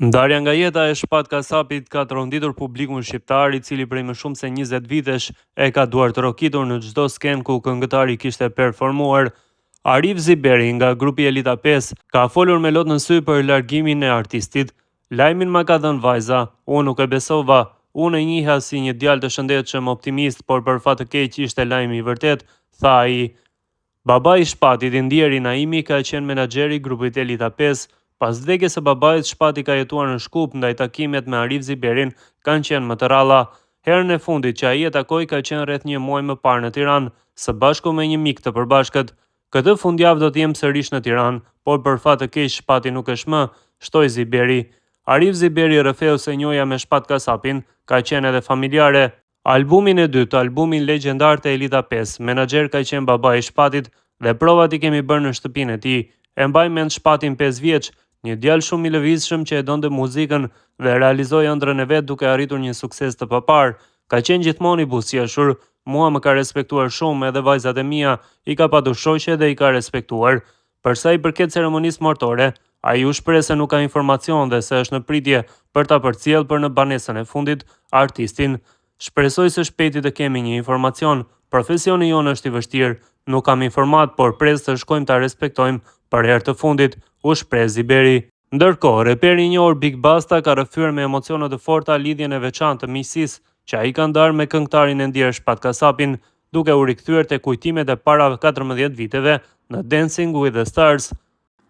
Ndarja nga jeta e Shpat Kasapit ka tronditur publikun shqiptar, i cili prej më shumë se 20 vitesh e ka duart rokitur në çdo sken ku këngëtari kishte performuar. Arif Ziberi nga grupi Elita 5 ka folur me lot në sy për largimin e artistit. Lajmin ma ka dhënë vajza, unë nuk e besova, unë e njiha si një djalë të shëndetshëm, optimist, por për fat të keq ishte lajmi i vërtet, tha ai. Baba i Shpatit, Indieri Naimi, ka qenë menaxheri i grupit Elita 5. Pas vdekjes së babait, Shpati ka jetuar në Shkup, ndaj takimet me Arif Ziberin kanë qenë më të ralla. Herën e fundit që ai e takoi ka qenë rreth një muaj më parë në Tiranë, së bashku me një mik të përbashkët. Këtë fundjavë do të jem sërish në Tiranë, por për fat të keq Shpati nuk është më, shtoi Ziberi. Arif Ziberi, rrëfeu se njoja me Shpat Kasapin, ka qenë edhe familjare. Albumin e dytë, albumin legjendar të Elita 5, menaxher ka qenë baba i Shpatit dhe provat i kemi bërë në shtëpinë e tij. E mbaj mend Shpatin 5 vjeç, një djalë shumë i lëvizshëm që e donte muzikën dhe realizoi ëndrrën e vet duke arritur një sukses të papar. Ka qenë gjithmonë i buzëqeshur, mua më ka respektuar shumë, edhe vajzat e mia i ka patur shoqe dhe i ka respektuar. Për sa i përket ceremonisë martore, ai u shpreh se nuk ka informacion dhe se është në pritje për ta përcjellë për në banesën e fundit artistin. Shpresoj se shpejti të kemi një informacion. Profesioni jonë është i vështirë, nuk kam informat, por pres të shkojmë ta respektojmë për herë të fundit, u shpreh Ziberi. Ndërkohë, reperi i njohur Big Basta ka rrëfyer me emocione të forta lidhjen e veçantë të miqësisë që ai ka ndarë me këngëtarin e ndier Shpat Kasapin, duke u rikthyer te kujtimet e para 14 viteve në Dancing with the Stars.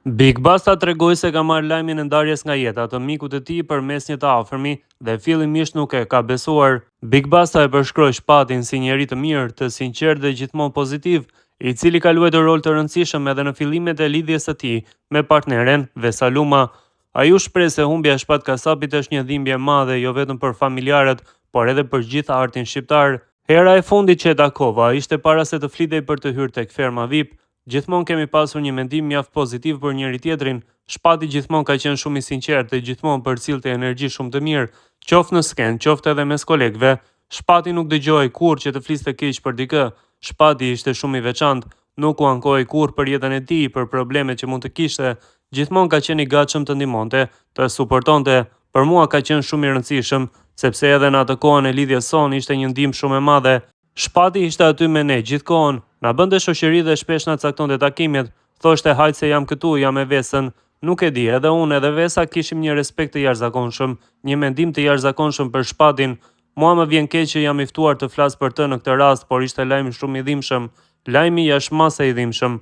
Big Basta tregoi se ka marrë lajmin e ndarjes nga jeta të mikut të tij përmes një të afërmi dhe fillimisht nuk e ka besuar. Big Basta e përshkroi Shpatin si njeri të mirë, të sinqert dhe gjithmonë pozitiv, i cili ka luajtur rol të rëndësishëm edhe në fillimet e lidhjes së tij me partneren Vesaluma. Ai u shpreh se humbja e Shpat Kasapit është një dhimbje e madhe jo vetëm për familjarët, por edhe për gjithë artin shqiptar. Hera e fundit që e takova ishte para se të flitej për të hyrë tek ferma VIP. Gjithmonë kemi pasur një mendim mjaft pozitiv për njëri tjetrin. Shpati gjithmonë ka qenë shumë i sinqertë dhe gjithmonë përcillte energji shumë të mirë, qoftë në sken, qoftë edhe mes kolegëve. Shpati nuk dëgjoi kurrë që të fliste keq për dikë. Shpati ishte shumë i veçantë, nuk u ankoi kurrë për jetën e tij, për problemet që mund të kishte. Gjithmonë ka qenë i gatshëm të ndihmonte, të suportonte. Për mua ka qenë shumë i rëndësishëm, sepse edhe në atë kohën e lidhjes sonë ishte një ndihmë shumë e madhe. Shpati ishte aty me ne gjithkohën, na bënte shoqëri dhe shpesh na caktonte takimet, thoshte hajt se jam këtu, jam me Vesën. Nuk e di, edhe unë edhe Vesa kishim një respekt të jashtëzakonshëm, një mendim të jashtëzakonshëm për Shpatin. Mua më vjen keq që jam i ftuar të flas për të në këtë rast, por ishte lajm shumë i dhimbshëm, lajmi jashtëmase i dhimbshëm.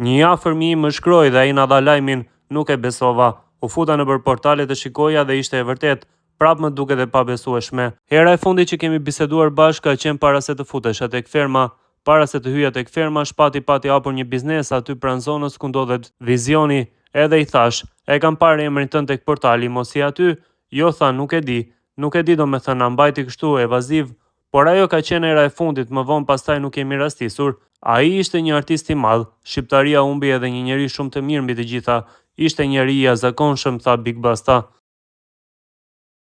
Një afërmi im më shkroi dhe ai na dha lajmin, nuk e besova. U futa nëpër portale të shikoja dhe ishte e vërtet. Prap më duket e pabesueshme. Hera e fundit që kemi biseduar bashkë ka qenë para se të futesha tek ferma. Para se të hyja tek ferma, Shpati pati hapur një biznes aty pranë zonës ku ndodhet Vizioni. Edhe i thash, e kam parë emrin tënd tek portali, mos i aty? Jo, tha, nuk e di. Nuk e di, domethënë na mbajti kështu evaziv. Por ajo ka qenë era e fundit, më vonë pastaj nuk kemi rastisur. Ai ishte një artist i madh, shqiptaria humbi edhe një njeri shumë të mirë mbi të gjitha. Ishte njeri i jashtëzakonshëm, tha Big Basta.